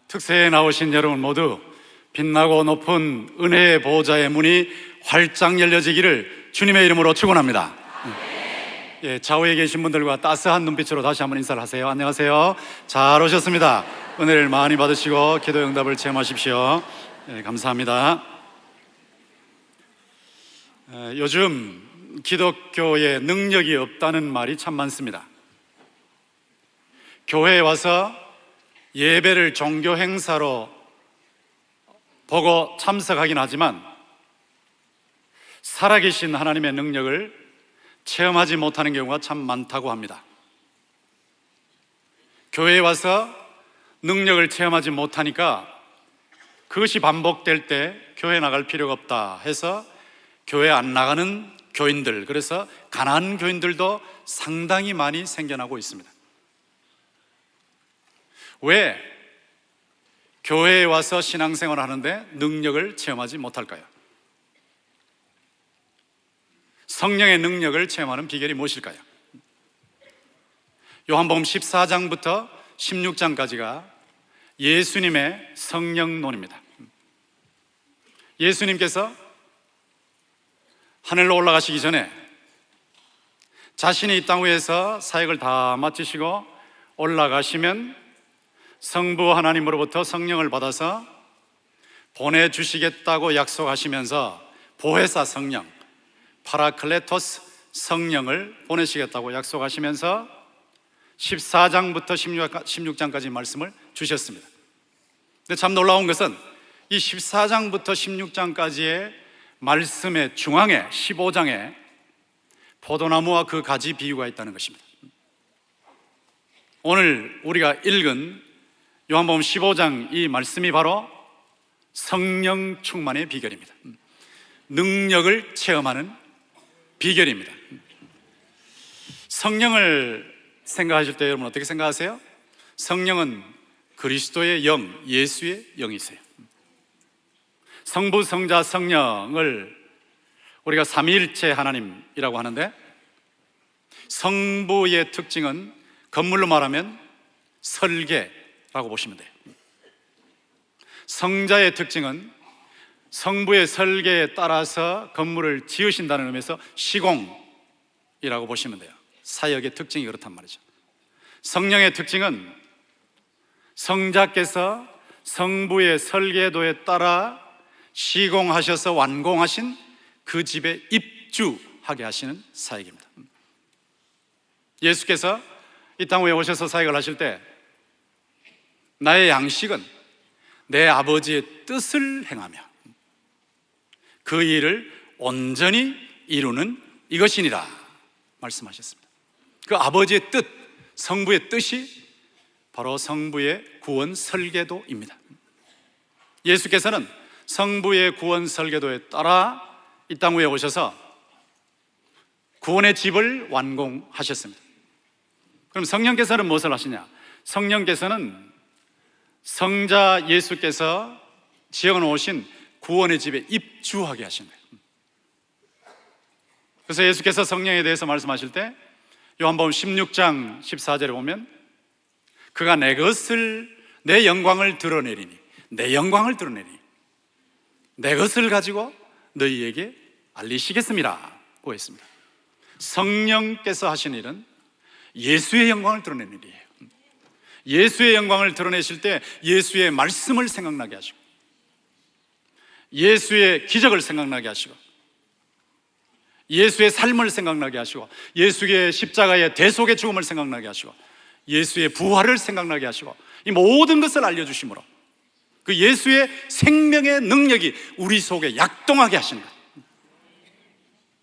특세에 나오신 여러분 모두 빛나고 높은 은혜의 보호자의 문이 활짝 열려지기를 주님의 이름으로 축원합니다. 좌우에 계신 분들과 따스한 눈빛으로 다시 한번 인사를 하세요. 안녕하세요. 잘 오셨습니다. 은혜를 많이 받으시고 기도 응답을 체험하십시오. 감사합니다. 요즘 기독교에 능력이 없다는 말이 참 많습니다. 교회에 와서 예배를 종교 행사로 보고 참석하긴 하지만 살아계신 하나님의 능력을 체험하지 못하는 경우가 참 많다고 합니다. 교회에 와서 능력을 체험하지 못하니까 그것이 반복될 때 교회 나갈 필요가 없다 해서 교회 안 나가는 교인들, 그래서 가난한 교인들도 상당히 많이 생겨나고 있습니다. 왜 교회에 와서 신앙생활을 하는데 능력을 체험하지 못할까요? 성령의 능력을 체험하는 비결이 무엇일까요? 요한복음 14장부터 16장까지가 예수님의 성령론입니다. 예수님께서 하늘로 올라가시기 전에 자신이 이 땅 위에서 사역을 다 마치시고 올라가시면 성부 하나님으로부터 성령을 받아서 보내주시겠다고 약속하시면서 보혜사 성령, 파라클레토스 성령을 보내시겠다고 약속하시면서 14장부터 16장까지 말씀을 주셨습니다. 근데 참 놀라운 것은 이 14장부터 16장까지의 말씀의 중앙에 15장에 포도나무와 그 가지 비유가 있다는 것입니다. 오늘 우리가 읽은 요한복음 15장 이 말씀이 바로 성령 충만의 비결입니다. 능력을 체험하는 비결입니다. 성령을 생각하실 때 여러분 어떻게 생각하세요? 성령은 그리스도의 영, 예수의 영이세요. 성부, 성자, 성령을 우리가 삼위일체 하나님이라고 하는데, 성부의 특징은 건물로 말하면 설계라고 보시면 돼요. 성자의 특징은 성부의 설계에 따라서 건물을 지으신다는 의미에서 시공이라고 보시면 돼요. 사역의 특징이 그렇단 말이죠. 성령의 특징은 성자께서 성부의 설계도에 따라 시공하셔서 완공하신 그 집에 입주하게 하시는 사역입니다. 예수께서 이 땅 위에 오셔서 사역을 하실 때 나의 양식은 내 아버지의 뜻을 행하며 그 일을 온전히 이루는 이것이니라 말씀하셨습니다. 그 아버지의 뜻, 성부의 뜻이 바로 성부의 구원 설계도입니다. 예수께서는 성부의 구원 설계도에 따라 이 땅 위에 오셔서 구원의 집을 완공하셨습니다. 그럼 성령께서는 무엇을 하시냐? 성령께서는 성자 예수께서 지어 놓으신 구원의 집에 입주하게 하신 거예요. 그래서 예수께서 성령에 대해서 말씀하실 때 요한복음 16장 14절에 보면 그가 내 영광을 드러내리니, 내 영광을 드러내리니 내 것을 가지고 너희에게 알리시겠습니다고 했습니다. 성령께서 하신 일은 예수의 영광을 드러내는 일이에요. 예수의 영광을 드러내실 때 예수의 말씀을 생각나게 하시고, 예수의 기적을 생각나게 하시고, 예수의 삶을 생각나게 하시고, 예수의 십자가의 대속의 죽음을 생각나게 하시고, 예수의 부활을 생각나게 하시고, 이 모든 것을 알려주심으로 그 예수의 생명의 능력이 우리 속에 약동하게 하시는 것.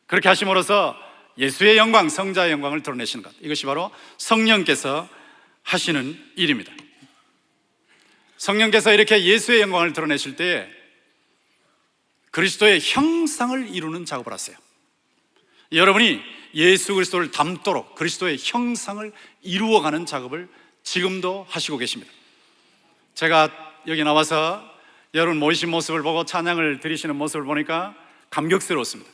그렇게 하심으로써 예수의 영광, 성자의 영광을 드러내시는 것, 이것이 바로 성령께서 하시는 일입니다. 성령께서 이렇게 예수의 영광을 드러내실 때 그리스도의 형상을 이루는 작업을 하세요. 여러분이 예수 그리스도를 닮도록 그리스도의 형상을 이루어가는 작업을 지금도 하시고 계십니다. 제가 여기 나와서 여러분 모이신 모습을 보고 찬양을 드리시는 모습을 보니까 감격스러웠습니다.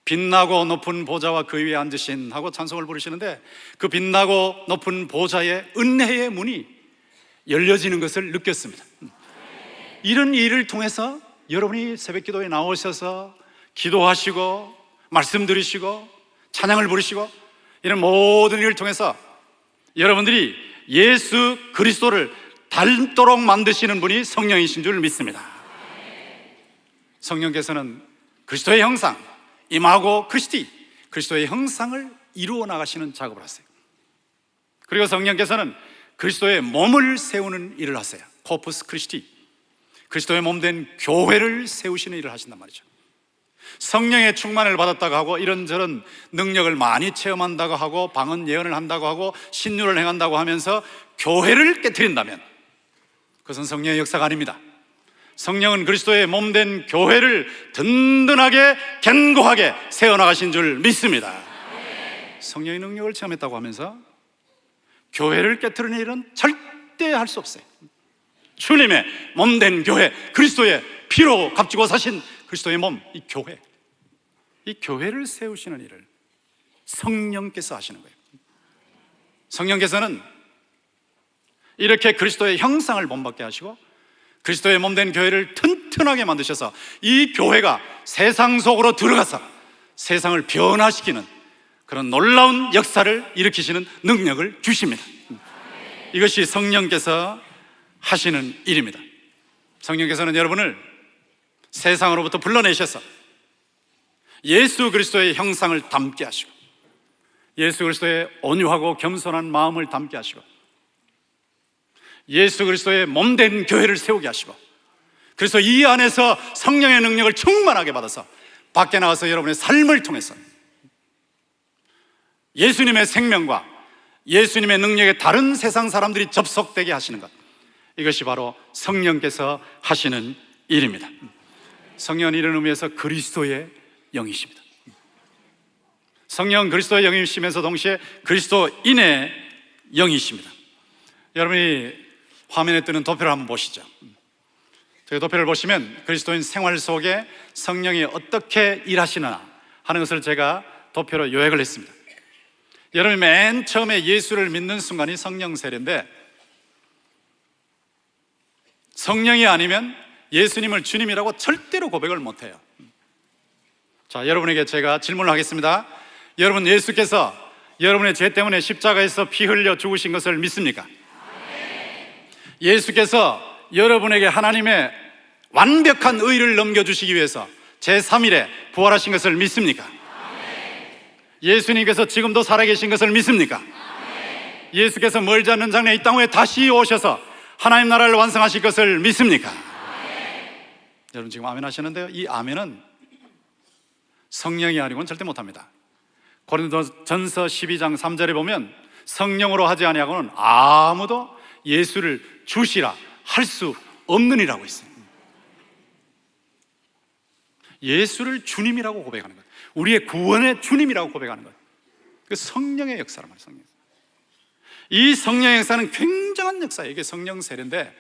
빛나고 높은 보좌와 그 위에 앉으신 하고 찬송을 부르시는데, 그 빛나고 높은 보좌의 은혜의 문이 열려지는 것을 느꼈습니다. 이런 일을 통해서 여러분이 새벽 기도에 나오셔서 기도하시고 말씀 들으시고 찬양을 부르시고 이런 모든 일을 통해서 여러분들이 예수 그리스도를 닮도록 만드시는 분이 성령이신 줄 믿습니다. 성령께서는 그리스도의 형상, 임하고 그리스도의 형상을 이루어 나가시는 작업을 하세요. 그리고 성령께서는 그리스도의 몸을 세우는 일을 하세요. 코프스 크리스티, 그리스도의 몸 된 교회를 세우시는 일을 하신단 말이죠. 성령의 충만을 받았다고 하고 이런저런 능력을 많이 체험한다고 하고 방언 예언을 한다고 하고 신유를 행한다고 하면서 교회를 깨트린다면 그것은 성령의 역사가 아닙니다. 성령은 그리스도의 몸 된 교회를 든든하게 견고하게 세워나가신 줄 믿습니다. 성령의 능력을 체험했다고 하면서 교회를 깨트리는 일은 절대 할 수 없어요. 주님의 몸 된 교회, 그리스도의 피로 값지고 사신 그리스도의 몸, 이 교회를 세우시는 일을 성령께서 하시는 거예요. 성령께서는 이렇게 그리스도의 형상을 본받게 하시고 그리스도의 몸 된 교회를 튼튼하게 만드셔서 이 교회가 세상 속으로 들어가서 세상을 변화시키는 그런 놀라운 역사를 일으키시는 능력을 주십니다. 이것이 성령께서 하시는 일입니다. 성령께서는 여러분을 세상으로부터 불러내셔서 예수 그리스도의 형상을 담게 하시고 예수 그리스도의 온유하고 겸손한 마음을 담게 하시고 예수 그리스도의 몸 된 교회를 세우게 하시고 그래서 이 안에서 성령의 능력을 충만하게 받아서 밖에 나와서 여러분의 삶을 통해서 예수님의 생명과 예수님의 능력에 다른 세상 사람들이 접속되게 하시는 것, 이것이 바로 성령께서 하시는 일입니다. 성령은 이런 의미에서 그리스도의 영이십니다. 성령은 그리스도의 영이시면서 동시에 그리스도인의 영이십니다. 여러분이 화면에 뜨는 도표를 한번 보시죠. 저희 도표를 보시면 그리스도인 생활 속에 성령이 어떻게 일하시나 하는 것을 제가 도표로 요약을 했습니다. 여러분이 맨 처음에 예수를 믿는 순간이 성령 세례인데 성령이 아니면 예수님을 주님이라고 절대로 고백을 못해요. 자, 여러분에게 제가 질문을 하겠습니다. 여러분, 예수께서 여러분의 죄 때문에 십자가에서 피 흘려 죽으신 것을 믿습니까? 예수께서 여러분에게 하나님의 완벽한 의를 넘겨주시기 위해서 제3일에 부활하신 것을 믿습니까? 예수님께서 지금도 살아계신 것을 믿습니까? 예수께서 멀지 않는 장래에 이 땅에 다시 오셔서 하나님 나라를 완성하실 것을 믿습니까? 여러분 지금 아멘 하시는데요, 이 아멘은 성령이 아니고는 절대 못합니다. 고린도전서 12장 3절에 보면 성령으로 하지 아니하고는 아무도 예수를 주시라 할 수 없느니라고 있어요. 예수를 주님이라고 고백하는 것, 우리의 구원의 주님이라고 고백하는 것, 그 성령의 역사란 말이에요. 성령. 이 성령의 역사는 굉장한 역사예요. 이게 성령 세례인데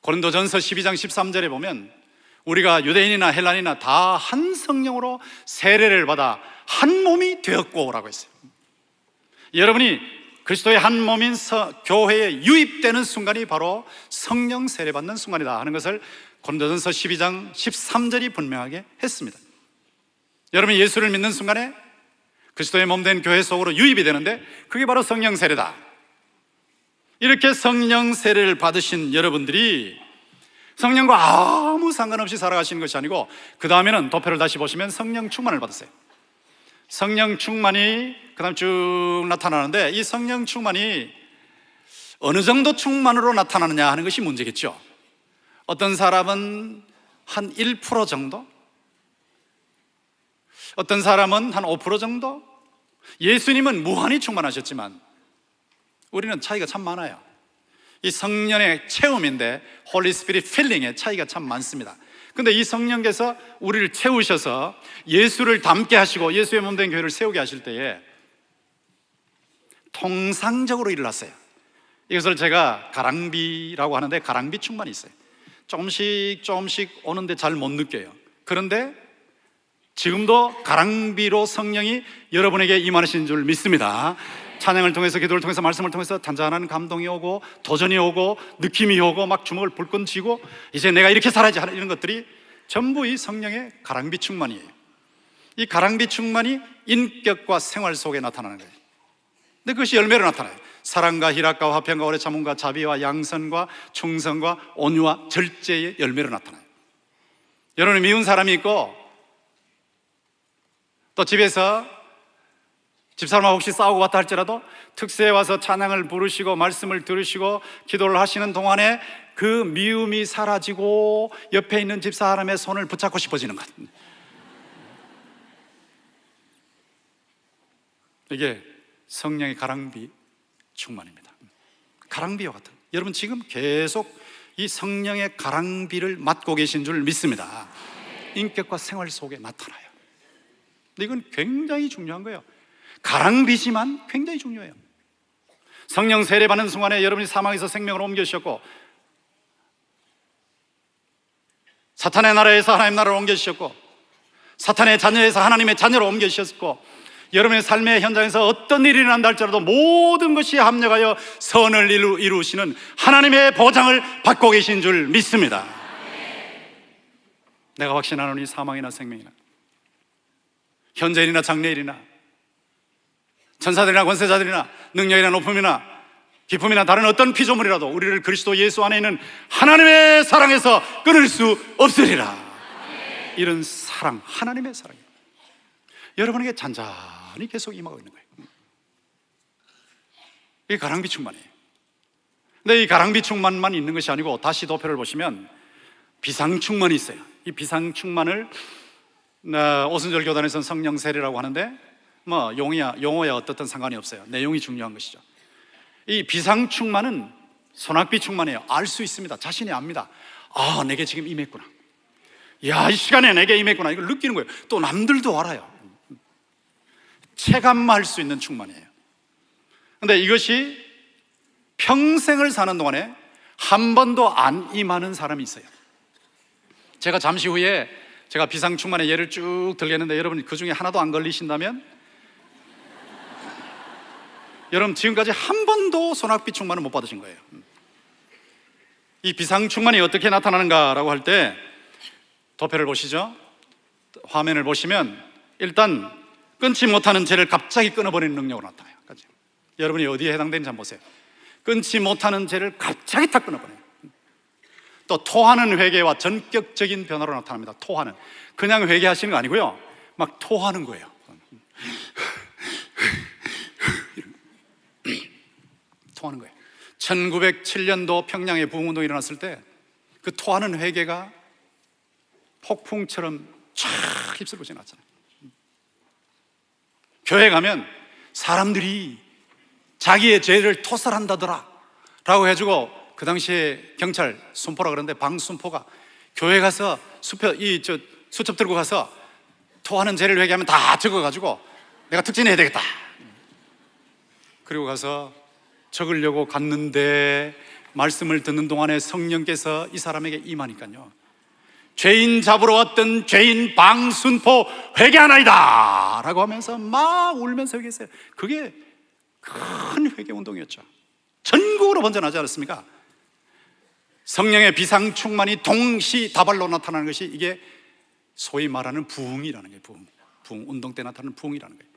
고린도전서 12장 13절에 보면 우리가 유대인이나 헬라인이나 다 한 성령으로 세례를 받아 한 몸이 되었고 라고 했어요. 여러분이 그리스도의 한 몸인 교회에 유입되는 순간이 바로 성령 세례 받는 순간이다 하는 것을 고린도전서 12장 13절이 분명하게 했습니다. 여러분이 예수를 믿는 순간에 그리스도의 몸 된 교회 속으로 유입이 되는데 그게 바로 성령 세례다. 이렇게 성령 세례를 받으신 여러분들이 성령과 아무 상관없이 살아가시는 것이 아니고 그 다음에는 도표를 다시 보시면 성령 충만을 받으세요. 성령 충만이 그 다음 쭉 나타나는데 이 성령 충만이 어느 정도 충만으로 나타나느냐 하는 것이 문제겠죠. 어떤 사람은 한 1% 정도, 어떤 사람은 한 5% 정도. 예수님은 무한히 충만하셨지만 우리는 차이가 참 많아요. 이 성령의 체험인데 홀리 스피릿 필링의 차이가 참 많습니다. 근데 이 성령께서 우리를 채우셔서 예수를 닮게 하시고 예수의 몸 된 교회를 세우게 하실 때에 통상적으로 일어났어요. 이것을 제가 가랑비라고 하는데 가랑비 충만이 있어요. 조금씩 오는데 잘 못 느껴요. 그런데 지금도 가랑비로 성령이 여러분에게 임하신 줄 믿습니다. 찬양을 통해서, 기도를 통해서, 말씀을 통해서 잔잔한 감동이 오고 도전이 오고 느낌이 오고 막 주먹을 불끈 쥐고 이제 내가 이렇게 살아야지 하는 이런 것들이 전부 이 성령의 가랑비 충만이에요. 이 가랑비 충만이 인격과 생활 속에 나타나는 거예요. 근데 그것이 열매로 나타나요. 사랑과 희락과 화평과 오래 참음과 자비와 양선과 충성과 온유와 절제의 열매로 나타나요. 여러분이 미운 사람이 있고 또 집에서 집사람하고 혹시 싸우고 왔다 할지라도 특세에 와서 찬양을 부르시고 말씀을 들으시고 기도를 하시는 동안에 그 미움이 사라지고 옆에 있는 집사람의 손을 붙잡고 싶어지는 것. 이게 성령의 가랑비 충만입니다. 가랑비와 같은, 여러분 지금 계속 이 성령의 가랑비를 맡고 계신 줄 믿습니다. 인격과 생활 속에 나타나요. 근데 이건 굉장히 중요한 거예요. 가랑비지만 굉장히 중요해요. 성령 세례받는 순간에 여러분이 사망에서 생명으로 옮겨주셨고 사탄의 나라에서 하나님의 나라로 옮겨주셨고 사탄의 자녀에서 하나님의 자녀로 옮겨주셨고 여러분의 삶의 현장에서 어떤 일이 일어난다 할지라도 모든 것이 합력하여 선을 이루시는 하나님의 보장을 받고 계신 줄 믿습니다. 내가 확신하노니 사망이나 생명이나 현재일이나 장래일이나 천사들이나 권세자들이나 능력이나 높음이나 기쁨이나 다른 어떤 피조물이라도 우리를 그리스도 예수 안에 있는 하나님의 사랑에서 끊을 수 없으리라. 이런 사랑, 하나님의 사랑이에요. 여러분에게 잔잔히 계속 임하고 있는 거예요. 이게 가랑비 충만이에요. 근데 이 가랑비 충만만 있는 것이 아니고 다시 도표를 보시면 비상 충만이 있어요. 이 비상 충만을 오순절 교단에서는 성령 세례라고 하는데 뭐 용어야 어떻든 상관이 없어요. 내용이 중요한 것이죠. 이 비상 충만은 소낙비 충만이에요. 알 수 있습니다. 자신이 압니다. 아, 내게 지금 임했구나. 야, 이 시간에 내게 임했구나. 이걸 느끼는 거예요. 또 남들도 알아요. 체감할 수 있는 충만이에요. 근데 이것이 평생을 사는 동안에 한 번도 안 임하는 사람이 있어요. 제가 잠시 후에 제가 비상 충만의 예를 쭉 들겠는데 여러분 그 중에 하나도 안 걸리신다면 여러분 지금까지 한 번도 소낙비 충만을 못 받으신 거예요. 이 비상 충만이 어떻게 나타나는가라고 할 때 도표를 보시죠. 화면을 보시면 일단 끊지 못하는 죄를 갑자기 끊어버리는 능력으로 나타나요. 여러분이 어디에 해당되는지 한번 보세요. 끊지 못하는 죄를 갑자기 다 끊어버려요. 또 토하는 회개와 전격적인 변화로 나타납니다. 토하는, 그냥 회개하시는 거 아니고요, 막 토하는 거예요. 토하는 거예요. 1907년도 평양에 부흥운동이 일어났을 때 그 토하는 회개가 폭풍처럼 쫙 휩쓸고 지나갔잖아요. 교회 가면 사람들이 자기의 죄를 토설한다더라 라고 해주고, 그 당시에 경찰 순포라 그러는데 방순포가 교회 가서 수첩 들고 가서 토하는 죄를 회개하면 다 적어가지고 내가 특진해야 되겠다. 그리고 가서 적으려고 갔는데 말씀을 듣는 동안에 성령께서 이 사람에게 임하니까요, 죄인 잡으러 왔던 죄인 방순포 회개하나이다 라고 하면서 막 울면서 회개했어요. 그게 큰 회개 운동이었죠. 전국으로 번져나지 않았습니까? 성령의 비상 충만이 동시다발로 나타나는 것이 이게 소위 말하는 부흥이라는 거예요. 부흥 운동 때 나타나는 부흥이라는 거예요.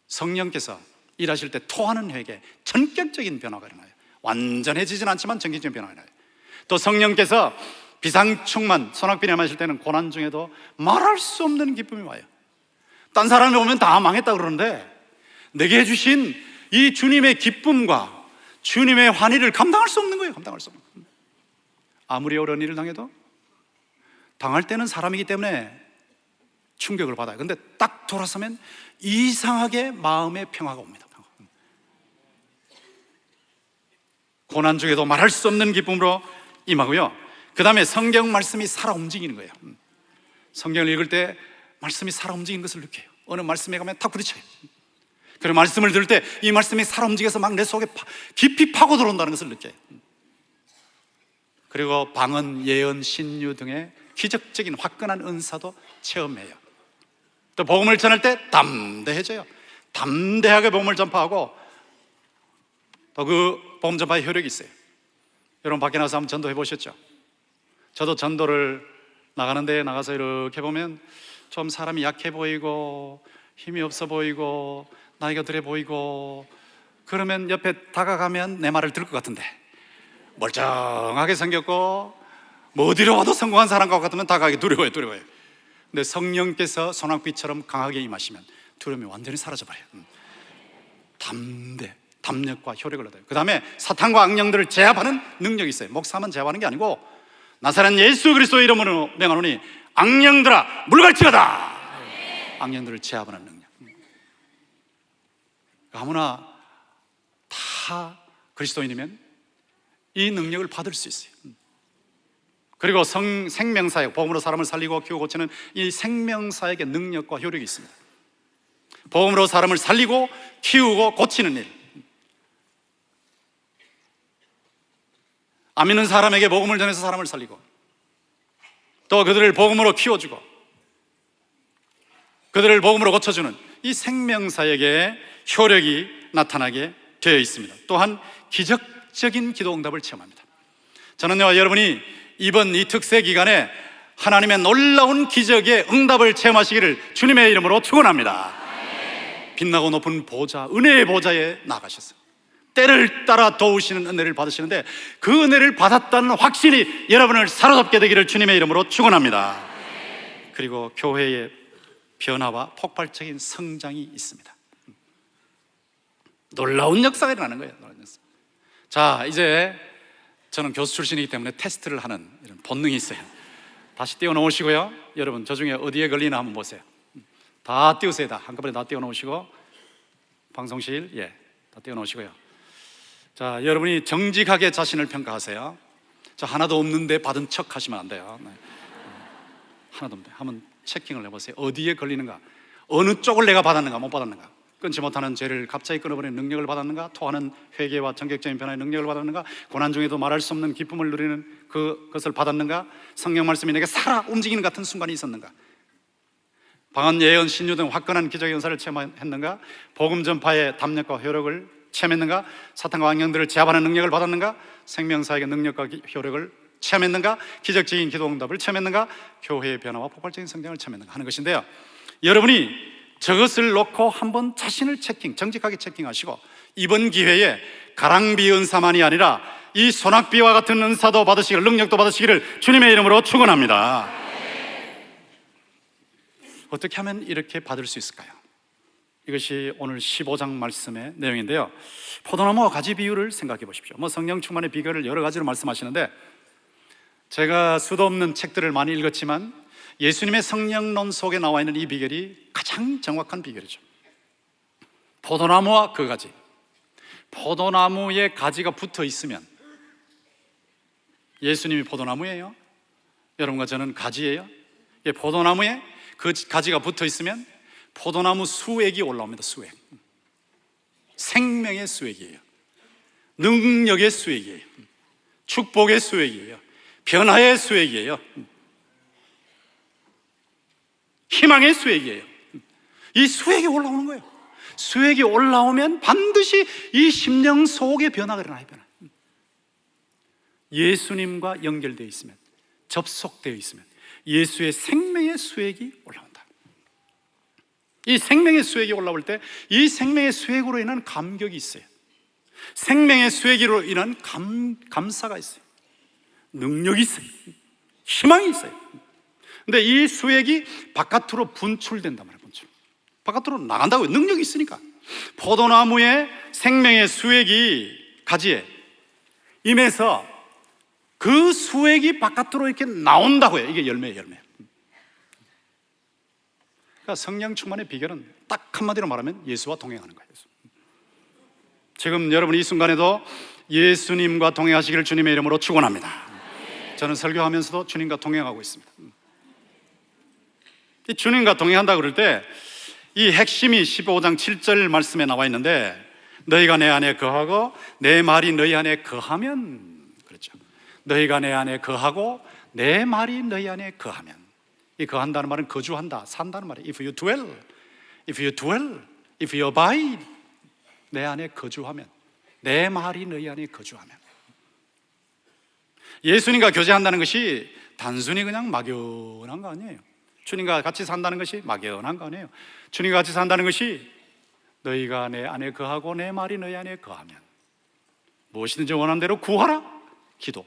성령께서 일하실 때 토하는 회개, 전격적인 변화가 일어나요. 완전해지진 않지만 전격적인 변화가 일어나요. 또 성령께서 비상 충만, 소낙비를 마실 때는 고난 중에도 말할 수 없는 기쁨이 와요. 딴 사람이 오면 다 망했다 그러는데 내게 해주신 이 주님의 기쁨과 주님의 환희를 감당할 수 없는 거예요. 감당할 수 없는 거예요. 아무리 어려운 일을 당해도 당할 때는 사람이기 때문에 충격을 받아요. 근데 딱 돌아서면 이상하게 마음의 평화가 옵니다. 고난 중에도 말할 수 없는 기쁨으로 임하고요, 그 다음에 성경 말씀이 살아 움직이는 거예요. 성경을 읽을 때 말씀이 살아 움직이는 것을 느껴요. 어느 말씀에 가면 탁 부딪혀요. 그리고 말씀을 들을 때 이 말씀이 살아 움직여서 막 내 속에 깊이 파고 들어온다는 것을 느껴요. 그리고 방언, 예언, 신유 등의 기적적인 화끈한 은사도 체험해요. 또 복음을 전할 때 담대해져요. 담대하게 복음을 전파하고 또 그 복음 전파의 효력이 있어요. 여러분 밖에 나가서 한번 전도해 보셨죠? 저도 전도를 나가는 데에 나가서 이렇게 보면 좀 사람이 약해 보이고 힘이 없어 보이고 나이가 들어 보이고 그러면 옆에 다가가면 내 말을 들을 것 같은데 멀쩡하게 생겼고 뭐 어디로 와도 성공한 사람과 같으면 다가가기 두려워요. 근데 성령께서 소낙비처럼 강하게 임하시면 두려움이 완전히 사라져버려요. 담력과 효력을 얻어요. 그 다음에 사탄과 악령들을 제압하는 능력이 있어요. 목사만 제압하는 게 아니고 나사렛 예수 그리스도의 이름으로 명하노니 악령들아 물갈치어다. 악령들을 제압하는 능력. 아무나 다 그리스도인이면 이 능력을 받을 수 있어요. 그리고 생명사역, 복음으로 사람을 살리고 키우고 고치는 이 생명사역의 능력과 효력이 있습니다. 복음으로 사람을 살리고 키우고 고치는 일, 안 믿는 사람에게 복음을 전해서 사람을 살리고 또 그들을 복음으로 키워주고 그들을 복음으로 고쳐주는 이 생명사역의 효력이 나타나게 되어 있습니다. 또한 기적적인 기도 응답을 체험합니다. 저는요, 여러분이 이번 이 특세 기간에 하나님의 놀라운 기적의 응답을 체험하시기를 주님의 이름으로 축원합니다. 빛나고 높은 보좌, 은혜의 보좌에 나가셔서 때를 따라 도우시는 은혜를 받으시는데 그 은혜를 받았다는 확신이 여러분을 사로잡게 되기를 주님의 이름으로 축원합니다. 그리고 교회의 변화와 폭발적인 성장이 있습니다. 놀라운 역사가 일어나는 거예요. 자, 이제 저는 교수 출신이기 때문에 테스트를 하는 이런 본능이 있어요. 다시 띄워놓으시고요. 여러분 저 중에 어디에 걸리나 한번 보세요. 다 띄우세요. 다 한꺼번에 다 띄워놓으시고 방송실 다 띄워놓으시고요. 자, 여러분이 정직하게 자신을 평가하세요. 자, 하나도 없는데 받은 척 하시면 안 돼요. 네. 하나도 없는데 한번 체킹을 해보세요. 어디에 걸리는가, 어느 쪽을 내가 받았는가 못 받았는가, 끊지 못하는 죄를 갑자기 끊어버리는 능력을 받았는가, 토하는 회개와 전격적인 변화의 능력을 받았는가, 고난 중에도 말할 수 없는 기쁨을 누리는 그것을 받았는가, 성령 말씀이 내게 살아 움직이는 같은 순간이 있었는가, 방언, 예언, 신유 등 화끈한 기적의 은사를 체험했는가, 복음 전파의 담력과 효력을 체험했는가, 사탄과 악령들을 제압하는 능력을 받았는가, 생명사역의 능력과 효력을 체험했는가, 기적적인 기도 응답을 체험했는가, 교회의 변화와 폭발적인 성장을 체험했는가 하는 것인데요, 여러분이 저것을 놓고 한번 자신을 정직하게 체킹하시고 이번 기회에 가랑비 은사만이 아니라 이 소낙비와 같은 은사도 받으시기를, 능력도 받으시기를 주님의 이름으로 축원합니다. 어떻게 하면 이렇게 받을 수 있을까요? 이것이 오늘 15장 말씀의 내용인데요, 포도나무와 가지 비유를 생각해 보십시오. 성령 충만의 비결을 여러 가지로 말씀하시는데 제가 수도 없는 책들을 많이 읽었지만 예수님의 성령론 속에 나와 있는 이 비결이 가장 정확한 비결이죠. 포도나무와 그 가지, 포도나무에 가지가 붙어 있으면 예수님이 포도나무예요, 여러분과 저는 가지예요. 포도나무에 그 가지가 붙어 있으면 포도나무 수액이 올라옵니다. 수액, 생명의 수액이에요. 능력의 수액이에요. 축복의 수액이에요. 변화의 수액이에요. 희망의 수액이에요. 이 수액이 올라오는 거예요. 수액이 올라오면 반드시 이 심령 속에 변화가 일어나요. 예수님과 연결되어 있으면, 접속되어 있으면 예수의 생명의 수액이 올라온다. 이 생명의 수액이 올라올 때 이 생명의 수액으로 인한 감격이 있어요. 생명의 수액으로 인한 감사가 있어요. 능력이 있어요. 희망이 있어요. 근데 이 수액이 바깥으로 분출된단 말이에요. 바깥으로 나간다고요. 능력이 있으니까. 포도나무의 생명의 수액이 가지에 임해서 그 수액이 바깥으로 이렇게 나온다고요. 이게 열매예요, 열매. 그러니까 성령 충만의 비결은 딱 한마디로 말하면 예수와 동행하는 거예요. 지금 여러분 이 순간에도 예수님과 동행하시기를 주님의 이름으로 축원합니다. 저는 설교하면서도 주님과 동행하고 있습니다. 이 주님과 동행한다 그럴 때 이 핵심이 15장 7절 말씀에 나와 있는데, 너희가 내 안에 거하고 내 말이 너희 안에 거하면, 그렇죠. 너희가 내 안에 거하고 내 말이 너희 안에 거하면, 이 거한다는 말은 거주한다, 산다는 말이에요. If you dwell If you abide, 내 안에 거주하면, 내 말이 너희 안에 거주하면. 예수님과 교제한다는 것이 단순히 그냥 막연한 거 아니에요. 주님과 같이 산다는 것이 막연한 거 아니에요. 주님과 같이 산다는 것이 너희가 내 안에 거하고 내 말이 너희 안에 거하면 무엇이든지 원하는 대로 구하라. 기도,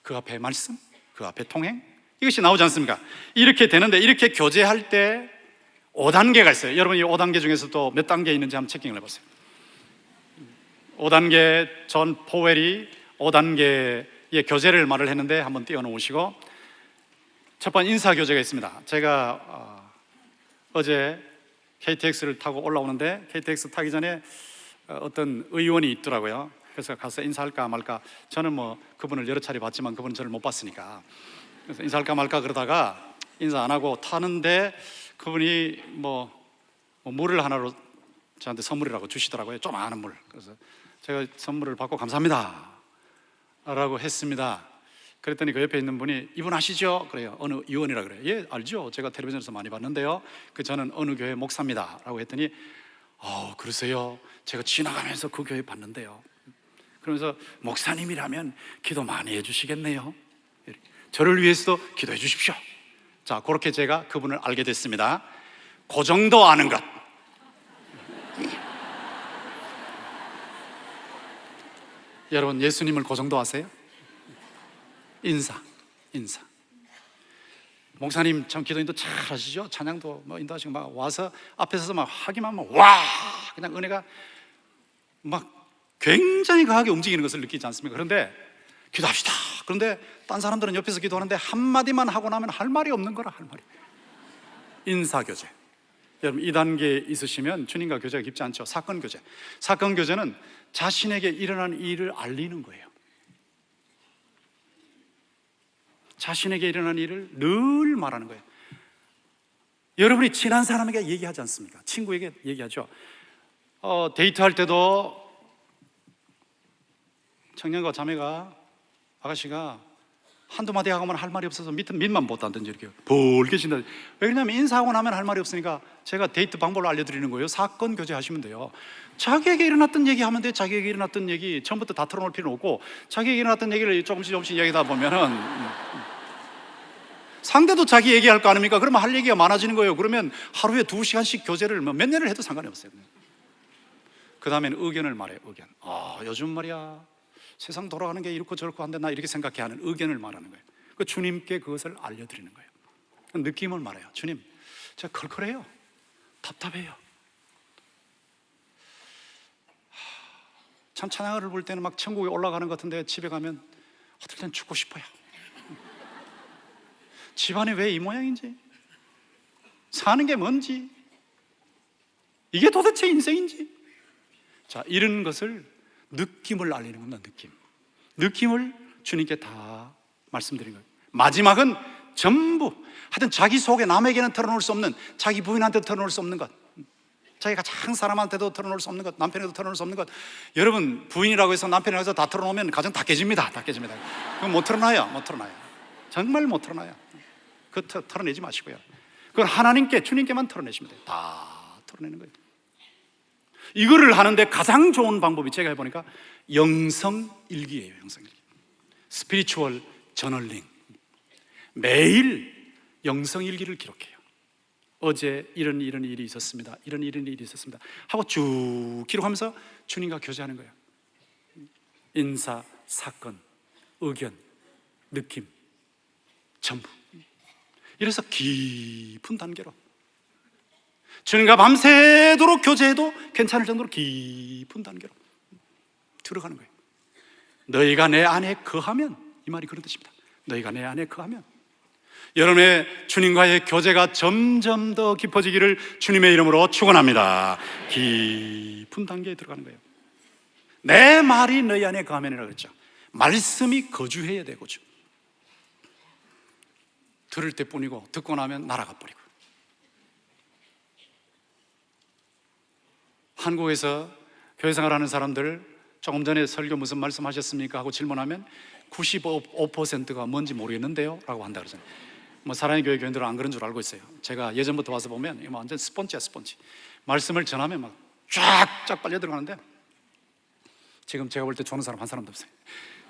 그 앞에 말씀, 그 앞에 통행, 이것이 나오지 않습니까? 이렇게 되는데, 이렇게 교제할 때 5단계가 있어요. 여러분, 이 5단계 중에서 또 몇 단계 있는지 한번 체킹을 해보세요. 5단계, 존 포웰이 5단계의 교제를 말을 했는데 한번 띄워놓으시고, 첫 번째 인사교제가 있습니다. 제가 어제 KTX를 타고 올라오는데 KTX 타기 전에 어떤 의원이 있더라고요. 그래서 가서 인사할까 말까, 저는 뭐 그분을 여러 차례 봤지만 그분은 저를 못 봤으니까, 그래서 인사할까 말까 그러다가 인사 안 하고 타는데 그분이 뭐 물을 하나로 저한테 선물이라고 주시더라고요. 좀 아는 물. 그래서 제가 선물을 받고 감사합니다 라고 했습니다. 그랬더니 그 옆에 있는 분이 이분 아시죠? 그래요. 어느 의원이라 그래요. 예, 알죠. 제가 텔레비전에서 많이 봤는데요. 저는 어느 교회 목사입니다 라고 했더니 그러세요? 제가 지나가면서 그 교회 봤는데요. 그러면서 목사님이라면 기도 많이 해주시겠네요. 저를 위해서도 기도해 주십시오. 자, 그렇게 제가 그분을 알게 됐습니다. 그 정도 아는 것. 여러분, 예수님을 그 정도 아세요? 인사. 목사님 참 기도 인도 잘 하시죠? 찬양도 뭐 인도하시고 막 와서 앞에 서서 막 하기만 하면 와! 그냥 은혜가 막 굉장히 강하게 움직이는 것을 느끼지 않습니까? 그런데 기도합시다. 그런데 딴 사람들은 옆에서 기도하는데 한마디만 하고 나면 할 말이 없는 거라, 할 말이. 인사교제. 여러분, 이 단계에 있으시면 주님과 교제가 깊지 않죠. 사건교제. 사건교제는 자신에게 일어난 일을 알리는 거예요. 자신에게 일어난 일을 늘 말하는 거예요. 여러분이 친한 사람에게 얘기하지 않습니까? 친구에게 얘기하죠. 데이트할 때도 청년과 자매가, 아가씨가 한두 마디 하고만 할 말이 없어서 밑만 보다든지 이렇게 벌게진다. 왜 그러냐면 인사하고 나면 할 말이 없으니까 제가 데이트 방법을 알려드리는 거예요. 사건 교제하시면 돼요. 자기에게 일어났던 얘기 하면 돼요. 자기에게 일어났던 얘기 처음부터 다 털어놓을 필요는 없고, 자기에게 일어났던 얘기를 조금씩 이야기하다 보면은 상대도 자기 얘기할 거 아닙니까? 그러면 할 얘기가 많아지는 거예요. 그러면 하루에 2시간씩 교제를 몇 년을 해도 상관이 없어요. 그 다음에는 의견을 말해요. 의견. 요즘 말이야 세상 돌아가는 게 이렇고 저렇고 한데 나 이렇게 생각해 하는 의견을 말하는 거예요. 그 주님께 그것을 알려드리는 거예요. 느낌을 말해요. 주님, 제가 컬컬해요. 답답해요. 참 찬양을 볼 때는 막 천국에 올라가는 것 같은데 집에 가면 어떨 땐 죽고 싶어요. 집안이 왜 이 모양인지, 사는 게 뭔지, 이게 도대체 인생인지. 자, 이런 것을 느낌을 알리는 겁니다. 느낌을 주님께 다 말씀드린 거예요. 마지막은 전부, 하여튼 자기 속에 남에게는 털어놓을 수 없는, 자기 부인한테도 털어놓을 수 없는 것, 자기가 참 사람한테도 털어놓을 수 없는 것, 남편에도 털어놓을 수 없는 것. 여러분, 부인이라고 해서 남편이라고 해서 다 털어놓으면 가정 다 깨집니다. 그건 못 털어놔요. 정말 못 털어놔요. 그거 털어내지 마시고요. 그건 하나님께, 주님께만 털어내시면 돼요. 다 털어내는 거예요. 이거를 하는데 가장 좋은 방법이 제가 해보니까 영성일기예요. 영성일기. 스피리추얼 저널링. 매일 영성일기를 기록해요. 어제 이런 일이 있었습니다. 이런 일이 있었습니다 하고 쭉 기록하면서 주님과 교제하는 거예요. 인사, 사건, 의견, 느낌, 전부. 이래서 깊은 단계로 주님과 밤새도록 교제해도 괜찮을 정도로 깊은 단계로 들어가는 거예요. 너희가 내 안에 거하면, 이 말이 그런 뜻입니다. 너희가 내 안에 거하면 여러분의 주님과의 교제가 점점 더 깊어지기를 주님의 이름으로 축원합니다. 깊은 단계에 들어가는 거예요. 내 말이 너희 안에 거하면이라고 그랬죠. 말씀이 거주해야 되고, 들을 때뿐이고 듣고 나면 날아가 버리고. 한국에서 교회 생활하는 사람들 조금 전에 설교 무슨 말씀하셨습니까? 하고 질문하면 95%가 뭔지 모르겠는데요? 라고 한다 그러잖아요. 뭐 사랑의 교회 교인들은 안 그런 줄 알고 있어요. 제가 예전부터 와서 보면 완전 스펀지야, 스펀지. 말씀을 전하면 막 쫙쫙 빨려 들어가는데, 지금 제가 볼 때 조는 사람 한 사람도 없어요.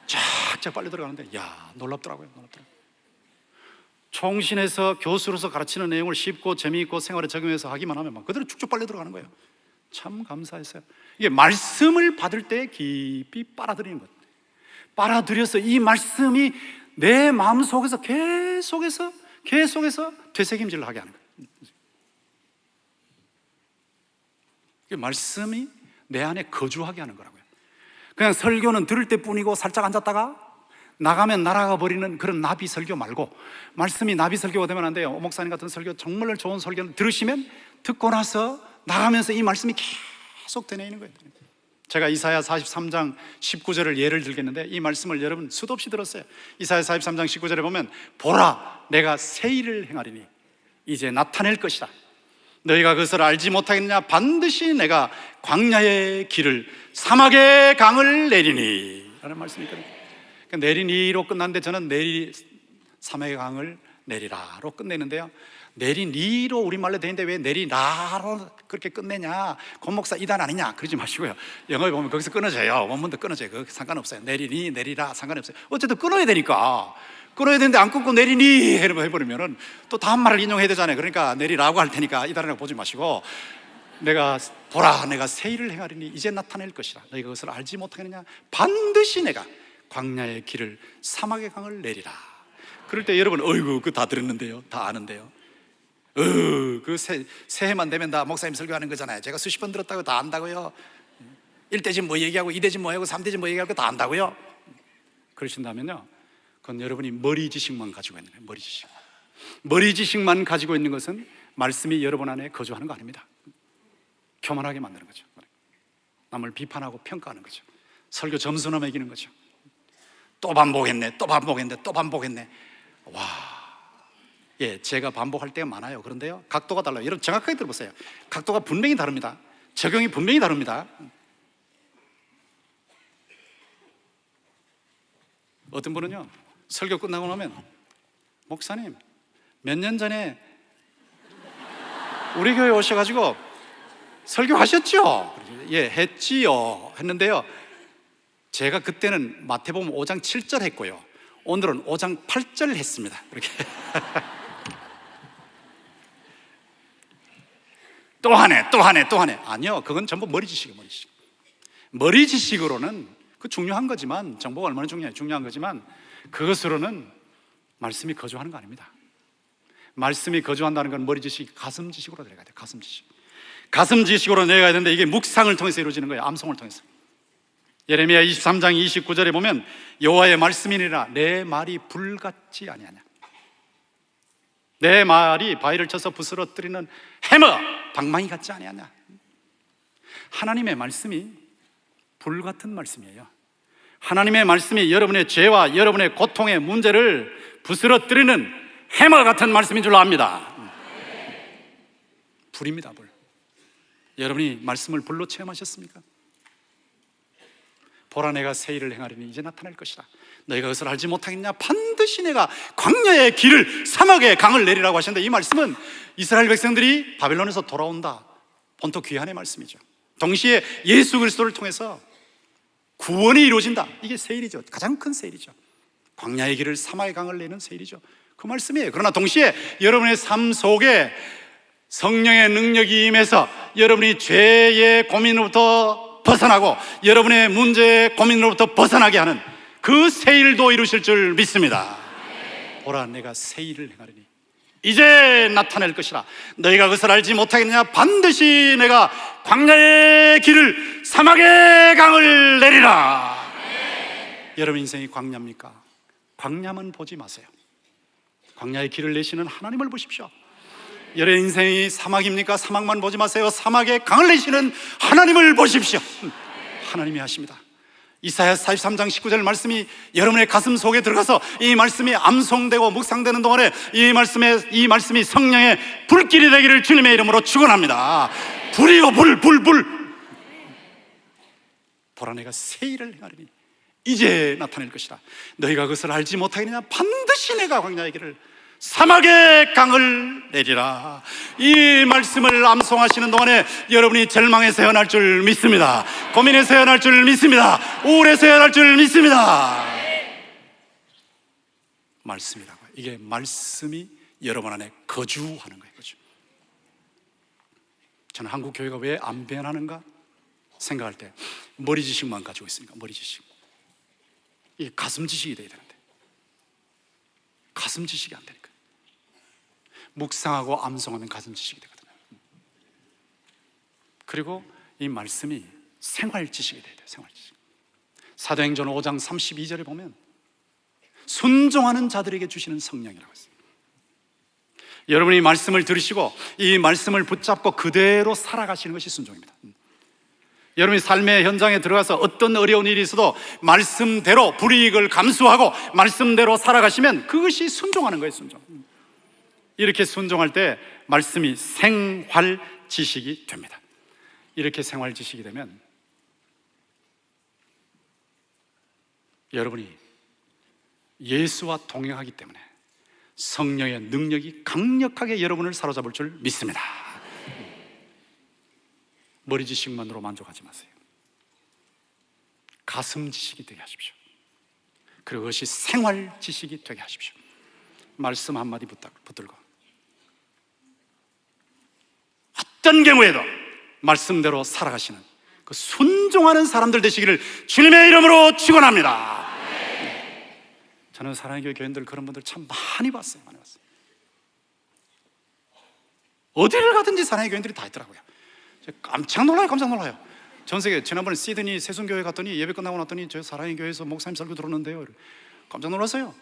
쫙쫙 빨려 들어가는데, 야, 놀랍더라고요. 총신에서 교수로서 가르치는 내용을 쉽고 재미있고 생활에 적용해서 하기만 하면 막 그대로 쭉쭉 빨려 들어가는 거예요. 참 감사했어요. 이게 말씀을 받을 때 깊이 빨아들이는 것, 빨아들여서 이 말씀이 내 마음속에서 계속해서 되새김질을 하게 하는 거예요. 이 말씀이 내 안에 거주하게 하는 거라고요. 그냥 설교는 들을 때뿐이고 살짝 앉았다가 나가면 날아가 버리는 그런 나비 설교 말고, 말씀이 나비 설교가 되면 안 돼요. 목사님 같은 설교, 정말 좋은 설교를 들으시면 듣고 나서 나가면서 이 말씀이 계속 되뇌이는 거예요. 제가 이사야 43장 19절을 예를 들겠는데, 이 말씀을 여러분 수도 없이 들었어요. 이사야 43장 19절에 보면, 보라, 내가 새 일을 행하리니 이제 나타낼 것이다. 너희가 그것을 알지 못하겠느냐? 반드시 내가 광야의 길을, 사막의 강을 내리니 라는 말씀이 있거든요. 내리니로 끝났는데, 저는 내리, 사막의 강을 내리라로 끝내는데요, 내리니로 우리말로 되어 있는데 왜 내리라로 그렇게 끝내냐, 권목사 이단 아니냐 그러지 마시고요. 영어에 보면 거기서 끊어져요. 원문도 끊어져요. 그거 상관없어요. 내리니 내리라 상관없어요. 어쨌든 끊어야 되니까, 끊어야 되는데 안 끊고 내리니 해버리면 또 다음 말을 인용해야 되잖아요. 그러니까 내리라고 할 테니까 이단이라고 보지 마시고, 보라, 내가 새 일을 행하리니 이제 나타낼 것이라. 너희가 그것을 알지 못하겠느냐? 반드시 내가 광야의 길을, 사막의 강을 내리라. 그럴 때 여러분, 어이구, 그거 다 들었는데요, 다 아는데요. 그 새해만 되면 다 목사님 설교하는 거잖아요. 제가 수십 번 들었다고 다 안다고요. 1대집 뭐 얘기하고 2대집 뭐 하고 3대집 뭐 얘기하고 다 안다고요. 그러신다면요, 그건 여러분이 머리 지식만 가지고 있는 거예요. 머리 지식만 가지고 있는 것은 말씀이 여러분 안에 거주하는 거 아닙니다. 교만하게 만드는 거죠. 남을 비판하고 평가하는 거죠. 설교 점수나 매기는 거죠. 또 반복했네. 와, 예, 제가 반복할 때가 많아요. 그런데요, 각도가 달라요. 여러분 정확하게 들어보세요. 각도가 분명히 다릅니다. 적용이 분명히 다릅니다. 어떤 분은요, 설교 끝나고 나면, 목사님 몇 년 전에 우리 교회 오셔가지고 설교하셨죠? 예, 했지요 했는데요, 제가 그때는 마태복음 5장 7절 했고요, 오늘은 5장 8절 했습니다. 이렇게. 또 하네. 아니요, 그건 전부 머리지식이에요. 머리지식으로는 그 중요한 거지만, 정보가 얼마나 중요한 거지만, 그것으로는 말씀이 거주하는 거 아닙니다. 말씀이 거주한다는 건 머리지식, 가슴지식으로 내려가야 돼요. 가슴지식으로 내려가야 되는데, 이게 묵상을 통해서 이루어지는 거예요. 암송을 통해서. 예레미야 23장 29절에 보면, 여호와의 말씀이니라 내 말이 불같지 아니하냐. 내 말이 바위를 쳐서 부스러뜨리는 해머, 방망이 같지 아니하냐. 하나님의 말씀이 불같은 말씀이에요. 하나님의 말씀이 여러분의 죄와 여러분의 고통의 문제를 부스러뜨리는 해머 같은 말씀인 줄로 압니다. 불입니다, 불. 여러분이 말씀을 불로 체험하셨습니까? 보라, 내가 새 일을 행하리니 이제 나타날 것이다. 너희가 그것을 알지 못하겠냐? 반드시 내가 광야의 길을, 사막의 강을 내리라고 하셨는데, 이 말씀은 이스라엘 백성들이 바벨론에서 돌아온다, 본토 귀환의 말씀이죠. 동시에 예수 그리스도를 통해서 구원이 이루어진다. 이게 새 일이죠. 가장 큰 새 일이죠. 광야의 길을, 사막의 강을 내는 새 일이죠. 그 말씀이에요. 그러나 동시에 여러분의 삶 속에 성령의 능력이 임해서 여러분이 죄의 고민으로부터 벗어나고 여러분의 문제의 고민으로부터 벗어나게 하는 그 새 일도 이루실 줄 믿습니다. 보라, 내가 새 일을 행하리니 이제 나타낼 것이라. 너희가 그것을 알지 못하겠느냐? 반드시 내가 광야의 길을, 사막의 강을 내리라. 여러분 인생이 광야입니까? 광야만 보지 마세요. 광야의 길을 내시는 하나님을 보십시오. 여러분 인생이 사막입니까? 사막만 보지 마세요. 사막의 강을 내시는 하나님을 보십시오. 하나님이 하십니다. 이사야 43장 19절 말씀이 여러분의 가슴 속에 들어가서 이 말씀이 암송되고 묵상되는 동안에 이 말씀이 성령의 불길이 되기를 주님의 이름으로 축원합니다. 불이요, 불. 보라, 내가 새 일을 행하리니 이제 나타낼 것이다. 너희가 그것을 알지 못하겠느냐? 반드시 내가 광야의 길을, 사막에 강을 내리라. 이 말씀을 암송하시는 동안에 여러분이 절망에서 헤어날 줄 믿습니다. 고민에서 헤어날 줄 믿습니다. 우울에서 헤어날 줄 믿습니다. 말씀이라고. 이게 말씀이 여러분 안에 거주하는 거예요. 거주. 저는 한국 교회가 왜 안 변하는가 생각할 때 머리 지식만 가지고 있으니까. 머리 지식. 이게 가슴 지식이 돼야 되는데 가슴 지식이 안 되니까. 묵상하고 암송하면 가슴 지식이 되거든요. 그리고 이 말씀이 생활 지식이 돼야 돼요. 생활 지식. 사도행전 5장 32절에 보면 순종하는 자들에게 주시는 성령이라고 했어요. 여러분이 말씀을 들으시고 이 말씀을 붙잡고 그대로 살아가시는 것이 순종입니다. 여러분이 삶의 현장에 들어가서 어떤 어려운 일이 있어도 말씀대로 불이익을 감수하고 말씀대로 살아가시면 그것이 순종하는 거예요. 순종. 이렇게 순종할 때 말씀이 생활 지식이 됩니다. 이렇게 생활 지식이 되면 여러분이 예수와 동행하기 때문에 성령의 능력이 강력하게 여러분을 사로잡을 줄 믿습니다. 머리 지식만으로 만족하지 마세요. 가슴 지식이 되게 하십시오. 그리고 그것이 생활 지식이 되게 하십시오. 말씀 한마디 붙들고 어떤 경우에도 말씀대로 살아가시는 그 순종하는 사람들 되시기를 주님의 이름으로 축원합니다. 저는 사랑의 교회 교인들 그런 분들 참 많이 봤어요. 많이 봤어요. 어디를 가든지 사랑의 교인들이 다 있더라고요. 깜짝 놀라요. 전 세계. 지난번에 시드니 세순교회 갔더니 예배 끝나고 났더니 저 사랑의 교회에서 목사님 설교 들었는데요. 깜짝 놀랐어요.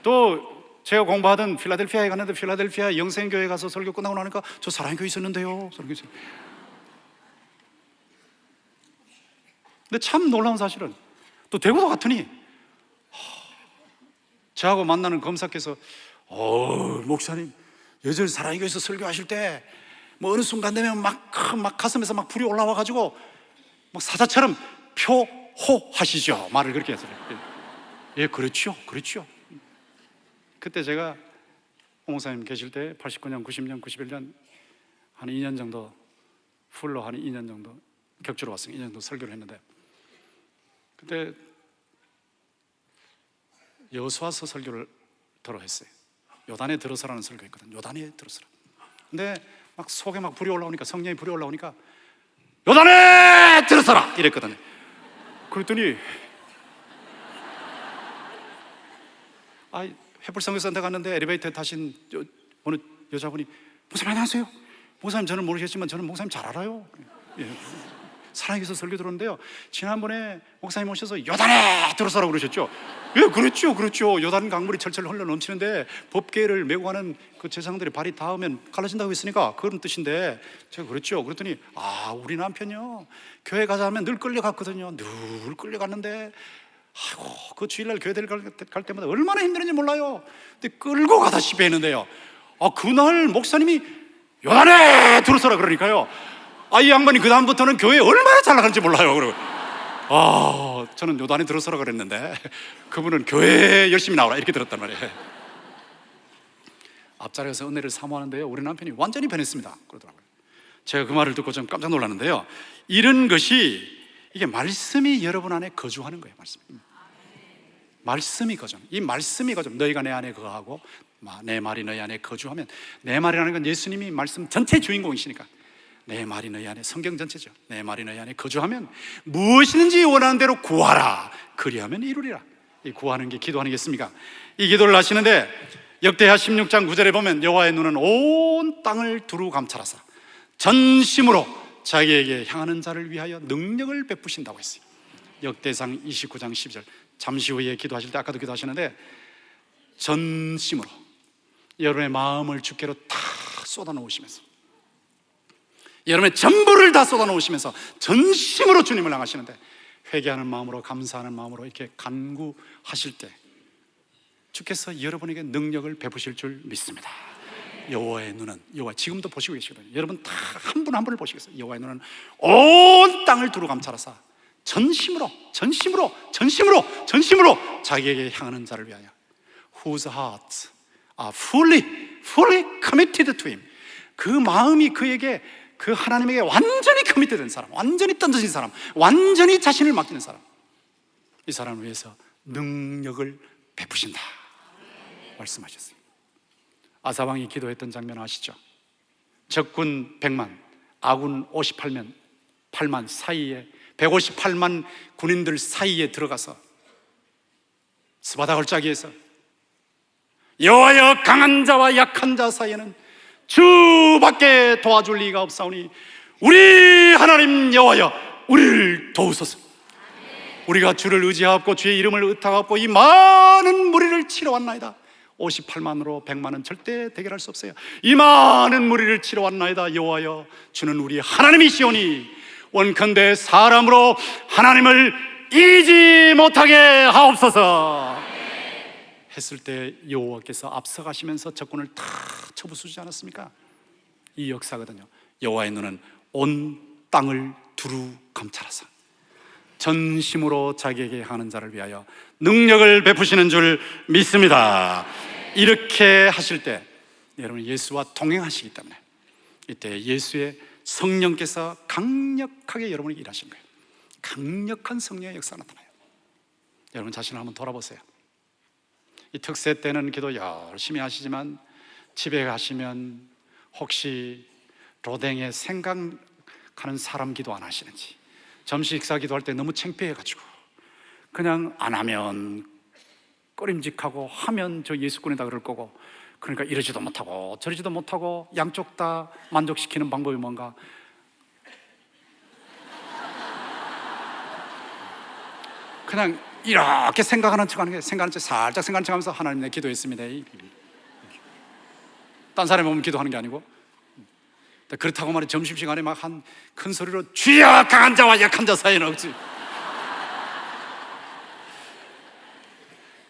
또 제가 공부하던 필라델피아에 갔는데 필라델피아 영생교회 가서 설교 끝나고 나니까 저 사랑의 교회 있었는데요. 근데 참 놀라운 사실은 또 대구도 갔더니 저하고 만나는 검사께서 목사님 여전히 사랑의 교회에서 설교하실 때 뭐 어느 순간 되면 막 가슴에서 막 불이 올라와가지고 막 사자처럼 표호하시죠. 말을 그렇게 했어요. 예, 그렇죠. 그때 제가 홍 목사님 계실 때 89년, 90년, 91년 한 2년 정도 풀로 한 2년 정도 격주로 왔어요. 2년 정도 설교를 했는데 그때 여호수아서 설교를 들어 했어요. 요단에 들어서라는 설교였거든요. 요단에 들어서라. 근데 막 속에 막 불이 올라오니까 성령이 불이 올라오니까 요단에 들어서라 이랬거든요. 그랬더니 해불성교센터 갔는데 엘리베이터에 타신 어느 여자분이 목사님 안녕하세요. 목사님 저는 모르겠지만 저는 목사님 잘 알아요. 예. 사랑해서 설교 들었는데요. 지난번에 목사님 오셔서 요단에 들어서라고 그러셨죠? 예, 그렇죠. 요단 강물이 철철 흘러 넘치는데 법궤를 메고 가는 그 제사장들이 발이 닿으면 갈라진다고 했으니까 그런 뜻인데 제가 그랬죠. 그랬더니 우리 남편요 교회 가자 하면 늘 끌려갔거든요. 늘 끌려갔는데 그 주일날 교회 갈 때마다 얼마나 힘들었는지 몰라요. 근데 끌고 가다 시배했는데요. 그날 목사님이 요단에 들어서라 그러니까요. 이 양반이 그 다음부터는 교회에 얼마나 잘 나가는지 몰라요. 그리고 저는 요단에 들어서라 그랬는데 그분은 교회에 열심히 나오라 이렇게 들었단 말이에요. 앞자리에서 은혜를 사모하는데요, 우리 남편이 완전히 변했습니다 그러더라고요. 제가 그 말을 듣고 좀 깜짝 놀랐는데요, 이런 것이 이게 말씀이 여러분 안에 거주하는 거예요. 말씀이 거주. 이 말씀이 거주. 너희가 내 안에 거하고 내 말이 너희 안에 거주하면, 내 말이라는 건 예수님이 말씀 전체 주인공이시니까 내 말이 너희 안에, 성경 전체죠. 내 말이 너희 안에 거주하면 무엇이든지 원하는 대로 구하라. 그리하면 이루리라. 이 구하는 게 기도하는 겠습니까? 이 기도를 하시는데 역대하 16장 9절에 보면 여호와의 눈은 온 땅을 두루 감찰하사 전심으로 자기에게 향하는 자를 위하여 능력을 베푸신다고 했어요. 역대상 29장 12절. 잠시 후에 기도하실 때 아까도 기도하시는데 전심으로 여러분의 마음을 주께로 다 쏟아놓으시면서, 여러분의 전부를 다 쏟아놓으시면서 전심으로 주님을 향하시는데, 회개하는 마음으로, 감사하는 마음으로 이렇게 간구하실 때 주께서 여러분에게 능력을 베푸실 줄 믿습니다. 여호와의 눈은, 여호와 지금도 보시고 계시거든요. 여러분 다 한 분 한 분을 보시겠어요. 여호와의 눈은 온 땅을 두루 감찰하사 전심으로 자기에게 향하는 자를 위하여. Whose heart fully committed to Him. 그 마음이 그에게, 그 하나님에게 완전히 커미트된 사람, 완전히 던져진 사람, 완전히 자신을 맡기는 사람, 이 사람을 위해서 능력을 베푸신다 말씀하셨어요. 아사왕이 기도했던 장면 아시죠? 적군 100만, 아군 58만 사이에, 158만 군인들 사이에 들어가서 스바다 골짜기에서 여호와여, 강한 자와 약한 자 사이에는 주밖에 도와줄 리가 없사오니 우리 하나님 여호와여, 우리를 도우소서. 우리가 주를 의지하고 주의 이름을 의탁하고 이 많은 무리를 치러 왔나이다. 58만으로 100만은 절대 대결할 수 없어요. 이 많은 무리를 치러 왔나이다. 여호와여, 주는 우리 하나님이시오니 원컨대 사람으로 하나님을 이기지 못하게 하옵소서 했을 때 여호와께서 앞서가시면서 적군을 다 쳐부수지 않았습니까? 이 역사거든요. 여호와의 눈은 온 땅을 두루 감찰하사 전심으로 자기에게 하는 자를 위하여 능력을 베푸시는 줄 믿습니다. 이렇게 하실 때 여러분 예수와 동행하시기 때문에 이때 예수의 성령께서 강력하게 여러분에게 일하신 거예요. 강력한 성령의 역사가 나타나요. 여러분 자신을 한번 돌아보세요. 이 특세 때는 기도 열심히 하시지만 집에 가시면 혹시 로댕에 생각하는 사람 기도 안 하시는지, 점심 식사 기도할 때 너무 창피해가지고 그냥 안 하면 꺼림직하고 하면 저 예수꾼이다 그럴 거고, 그러니까 이러지도 못하고 저러지도 못하고 양쪽 다 만족시키는 방법이 뭔가, 그냥 이렇게 생각하는 척하는 게, 생각하는 척, 살짝 생각하는 척하면서 하나님 내 기도했습니다. 딴 사람이 오면 기도하는 게 아니고, 그렇다고 말해 점심시간에 막 한 큰 소리로 주여 강한 자와 약한 자 사이에는 없지,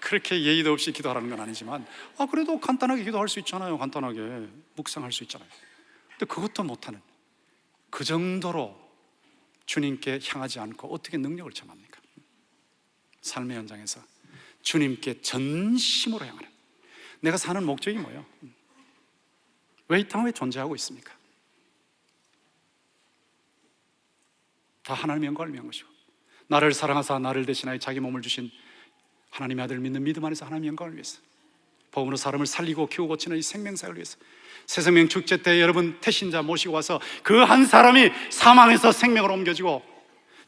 그렇게 예의도 없이 기도하라는 건 아니지만 그래도 간단하게 기도할 수 있잖아요. 간단하게 묵상할 수 있잖아요. 근데 그것도 못하는, 그 정도로 주님께 향하지 않고 어떻게 능력을 체험합니까? 삶의 현장에서 주님께 전심으로 향하는, 내가 사는 목적이 뭐예요? 왜 이 땅에 존재하고 있습니까? 다 하나님의 영광을 위한 것이고, 나를 사랑하사 나를 대신하여 자기 몸을 주신 하나님의 아들 믿는 믿음 안에서 하나님의 영광을 위해서, 복음으로 사람을 살리고 키우고 치는 이 생명사역을 위해서, 새생명 축제 때 여러분 태신자 모시고 와서 그 한 사람이 사망에서 생명으로 옮겨지고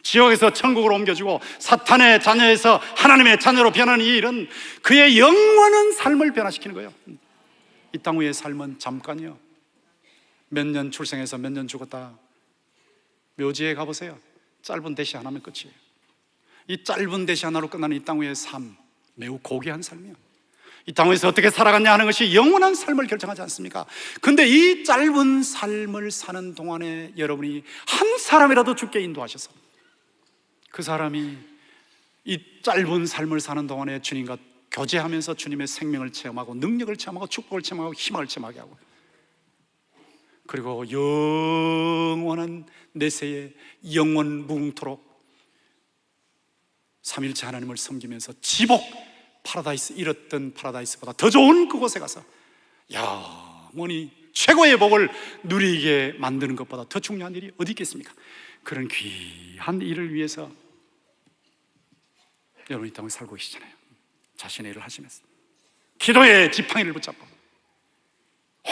지옥에서 천국으로 옮겨지고 사탄의 자녀에서 하나님의 자녀로 변하는 이 일은 그의 영원한 삶을 변화시키는 거예요. 이 땅 위의 삶은 잠깐이요. 몇 년 출생해서 몇 년 죽었다. 묘지에 가보세요. 짧은 대시 하나면 끝이에요. 이 짧은 대시 하나로 끝나는 이 땅 위의 삶, 매우 고귀한 삶이에요. 이 땅 위에서 어떻게 살아갔냐 하는 것이 영원한 삶을 결정하지 않습니까? 근데 이 짧은 삶을 사는 동안에 여러분이 한 사람이라도 죽게 인도하셔서 그 사람이 이 짧은 삶을 사는 동안에 주님과 교제하면서 주님의 생명을 체험하고 능력을 체험하고 축복을 체험하고 희망을 체험하게 하고, 그리고 영원한 내세에 영원 무궁토록 삼일체 하나님을 섬기면서 지복 파라다이스, 잃었던 파라다이스보다 더 좋은 그곳에 가서 영원히 최고의 복을 누리게 만드는 것보다 더 중요한 일이 어디 있겠습니까? 그런 귀한 일을 위해서 여러분이 이 땅에 살고 계시잖아요. 자신의 일을 하시면서 기도의 지팡이를 붙잡고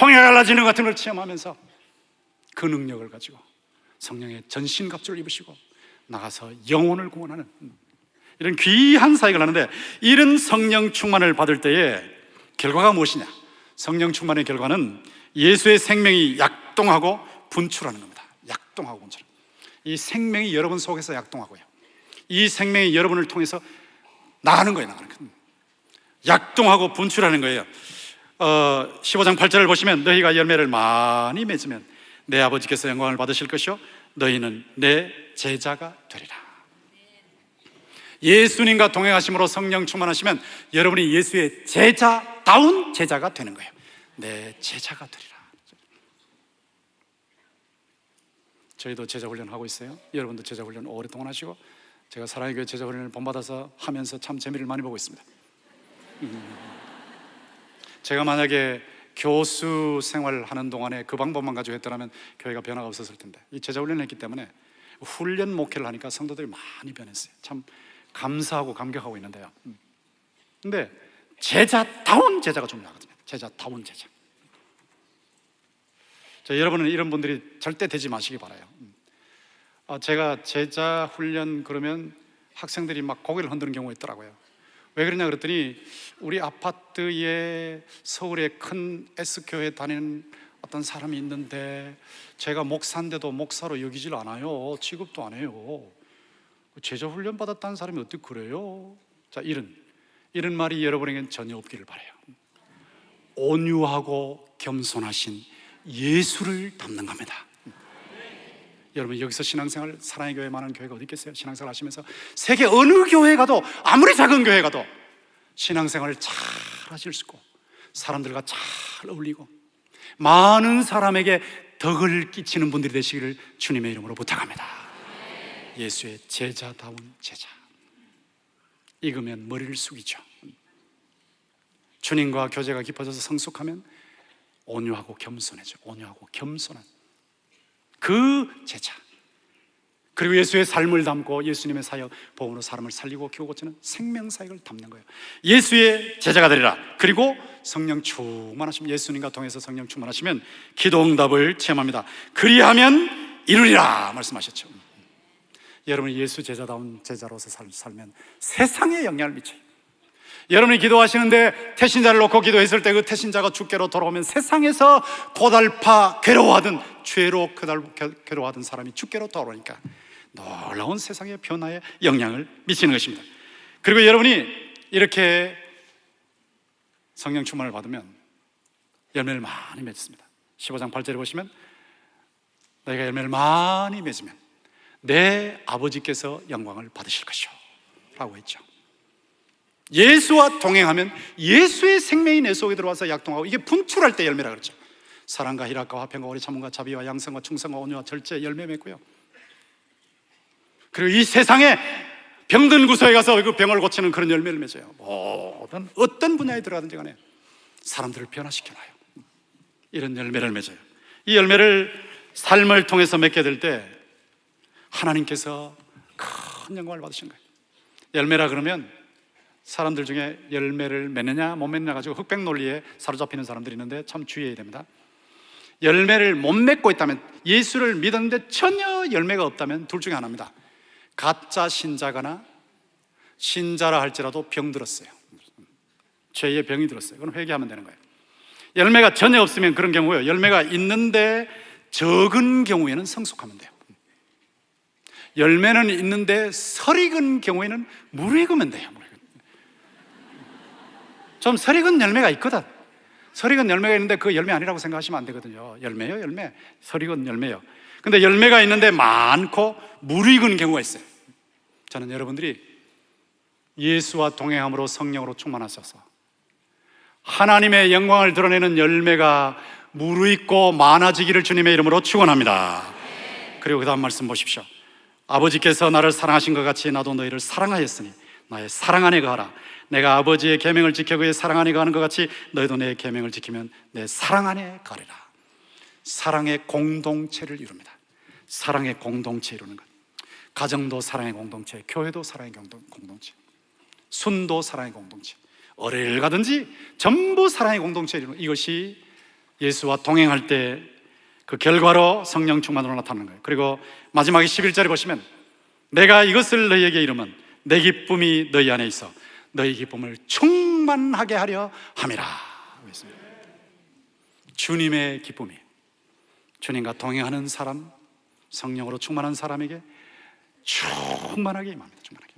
홍해가 갈라지는 것 같은 걸 체험하면서 그 능력을 가지고 성령의 전신갑주를 입으시고 나가서 영혼을 구원하는 이런 귀한 사역을 하는데, 이런 성령 충만을 받을 때의 결과가 무엇이냐? 성령 충만의 결과는 예수의 생명이 약동하고 분출하는 겁니다. 약동하고 분출. 이 생명이 여러분 속에서 약동하고요, 이 생명이 여러분을 통해서 나가는 거예요. 나가는 거예요. 약동하고 분출하는 거예요. 15장 8절을 보시면 너희가 열매를 많이 맺으면 내 아버지께서 영광을 받으실 것이요 너희는 내 제자가 되리라. 예수님과 동행하심으로 성령 충만하시면 여러분이 예수의 제자다운 제자가 되는 거예요. 내 제자가 되리라. 저희도 제자 훈련하고 있어요. 여러분도 제자 훈련 오랫동안 하시고, 제가 사랑의 교회 제자 훈련을 본받아서 하면서 참 재미를 많이 보고 있습니다. 제가 만약에 교수 생활하는 동안에 그 방법만 가지고 했더라면 교회가 변화가 없었을 텐데, 이 제자 훈련을 했기 때문에 훈련 목회를 하니까 성도들이 많이 변했어요. 참 감사하고 감격하고 있는데요. 근데 제자다운 제자가 중요하거든요. 제자다운 제자. 여러분은 이런 분들이 절대 되지 마시기 바라요. 제가 제자 훈련 그러면 학생들이 막 고개를 흔드는 경우가 있더라고요. 왜 그러냐 그랬더니 우리 아파트에 서울의 큰 S교회 다니는 어떤 사람이 있는데 제가 목사인데도 목사로 여기질 않아요. 취급도 안 해요. 제자 훈련 받았다는 사람이 어떻게 그래요? 자, 이런 말이 여러분에겐 전혀 없기를 바라요. 온유하고 겸손하신 예수를 담는 겁니다. 여러분, 여기서 신앙생활, 사랑의 교회 많은 교회가 어디 있겠어요? 신앙생활 하시면서 세계 어느 교회 가도, 아무리 작은 교회 가도 신앙생활을 잘 하실 수 있고 사람들과 잘 어울리고 많은 사람에게 덕을 끼치는 분들이 되시기를 주님의 이름으로 부탁합니다. 예수의 제자다운 제자. 익으면 머리를 숙이죠. 주님과 교제가 깊어져서 성숙하면 온유하고 겸손해져. 온유하고 겸손한 그 제자. 그리고 예수의 삶을 담고 예수님의 사역, 복음으로 사람을 살리고 키우고 고치는 생명사역을 담는 거예요. 예수의 제자가 되리라. 그리고 성령 충만하시면, 예수님과 통해서 성령 충만하시면 기도 응답을 체험합니다. 그리하면 이루리라 말씀하셨죠. 여러분이 예수 제자다운 제자로서 살면 세상에 영향을 미쳐요. 여러분이 기도하시는데 태신자를 놓고 기도했을 때 그 태신자가 주께로 돌아오면 세상에서 고달파 괴로워하던, 죄로 괴로워하던 사람이 주께로 돌아오니까 놀라운 세상의 변화에 영향을 미치는 것입니다. 그리고 여러분이 이렇게 성령 충만을 받으면 열매를 많이 맺습니다. 15장 8절에 보시면 너희가 열매를 많이 맺으면 내 아버지께서 영광을 받으실 것이요 라고 했죠. 예수와 동행하면 예수의 생명이 내 속에 들어와서 약동하고, 이게 분출할 때 열매라 그랬죠. 사랑과 희락과 화평과 오래 참음과 자비와 양성과 충성과 온유와 절제 열매 맺고요. 그리고 이 세상에 병든 구석에 가서 그 병을 고치는 그런 열매를 맺어요. 모든 어떤 분야에 들어가든지 간에 사람들을 변화시켜놔요. 이런 열매를 맺어요. 이 열매를 삶을 통해서 맺게 될 때 하나님께서 큰 영광을 받으신 거예요. 열매라 그러면 사람들 중에 열매를 맺느냐 못 맺느냐 가지고 흑백 논리에 사로잡히는 사람들이 있는데 참 주의해야 됩니다. 열매를 못 맺고 있다면, 예수를 믿었는데 전혀 열매가 없다면 둘 중에 하나입니다. 가짜 신자거나 신자라 할지라도 병 들었어요. 죄의 병이 들었어요. 그럼 회개하면 되는 거예요. 열매가 전혀 없으면 그런 경우요. 열매가 있는데 적은 경우에는 성숙하면 돼요. 열매는 있는데 설익은 경우에는 무익으면 돼요. 좀 설익은 열매가 있거든. 설익은 열매가 있는데 그 열매 아니라고 생각하시면 안 되거든요. 열매요, 열매. 설익은 열매요. 근데 열매가 있는데 많고 무익은 경우가 있어요. 저는 여러분들이 예수와 동행함으로 성령으로 충만하셔서 하나님의 영광을 드러내는 열매가 무르익고 많아지기를 주님의 이름으로 축원합니다. 그리고 그 다음 말씀 보십시오. 아버지께서 나를 사랑하신 것 같이 나도 너희를 사랑하였으니 나의 사랑 안에 거하라. 내가 아버지의 계명을 지켜 그의 사랑 안에 거하는 것 같이 너희도 내 계명을 지키면 내 사랑 안에 거하리라. 사랑의 공동체를 이룹니다. 사랑의 공동체 이루는 것. 가정도 사랑의 공동체, 교회도 사랑의 공동체, 순도 사랑의 공동체, 어디를 가든지 전부 사랑의 공동체 이루는, 이것이 예수와 동행할 때 그 결과로 성령 충만으로 나타나는 거예요. 그리고 마지막에 11절에 보시면 내가 이것을 너희에게 이루면 내 기쁨이 너희 안에 있어 너희 기쁨을 충만하게 하려 함이라. 주님의 기쁨이, 주님과 동행하는 사람, 성령으로 충만한 사람에게 충만하게 임합니다. 충만하게.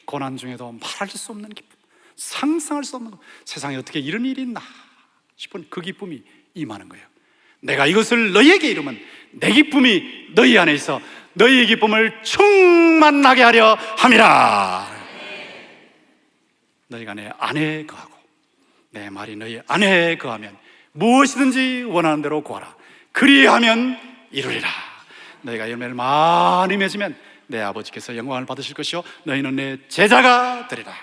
고난 중에도 말할 수 없는 기쁨, 상상할 수 없는 것, 세상에 어떻게 이런 일이 있나 싶은 그 기쁨이 임하는 거예요. 내가 이것을 너희에게 이루면 내 기쁨이 너희 안에 있어 너희의 기쁨을 충만하게 하려 함이라. 너희가 내 안에 거하고 내 말이 너희 안에 거하면 무엇이든지 원하는 대로 구하라. 그리하면 이루리라. 너희가 열매를 많이 맺으면 내 아버지께서 영광을 받으실 것이요 너희는 내 제자가 되리라.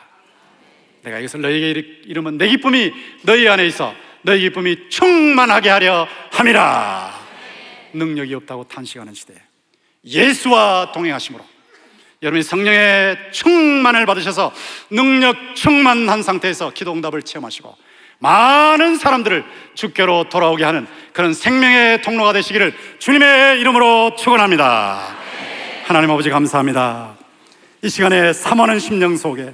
내가 이것을 너희에게 이르면 내 기쁨이 너희 안에 있어 너희 기쁨이 충만하게 하려 함이라. 능력이 없다고 탄식하는 시대에 예수와 동행하심으로 여러분이 성령의 충만을 받으셔서 능력 충만한 상태에서 기도 응답을 체험하시고 많은 사람들을 주께로 돌아오게 하는 그런 생명의 통로가 되시기를 주님의 이름으로 축원합니다. 하나님 아버지 감사합니다. 이 시간에 사모하는 심령 속에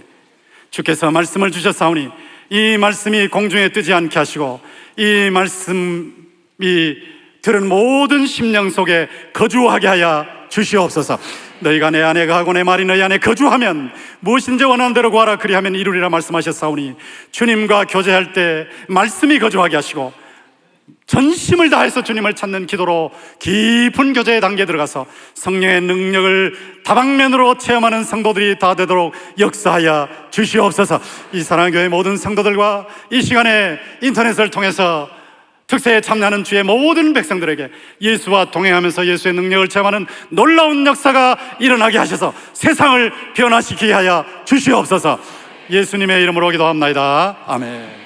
주께서 말씀을 주셨사오니 이 말씀이 공중에 뜨지 않게 하시고 이 말씀이 들은 모든 심령 속에 거주하게 하여 주시옵소서. 너희가 내 안에 거하고 내 말이 너희 안에 거주하면 무엇인지 원하는 대로 구하라 그리하면 이루리라 말씀하셨사오니 주님과 교제할 때 말씀이 거주하게 하시고 전심을 다해서 주님을 찾는 기도로 깊은 교제의 단계에 들어가서 성령의 능력을 다방면으로 체험하는 성도들이 다 되도록 역사하여 주시옵소서. 이 사랑하는 교회 모든 성도들과 이 시간에 인터넷을 통해서 특세에 참여하는 주의 모든 백성들에게 예수와 동행하면서 예수의 능력을 체험하는 놀라운 역사가 일어나게 하셔서 세상을 변화시키게 하여 주시옵소서. 예수님의 이름으로 기도합나이다. 아멘.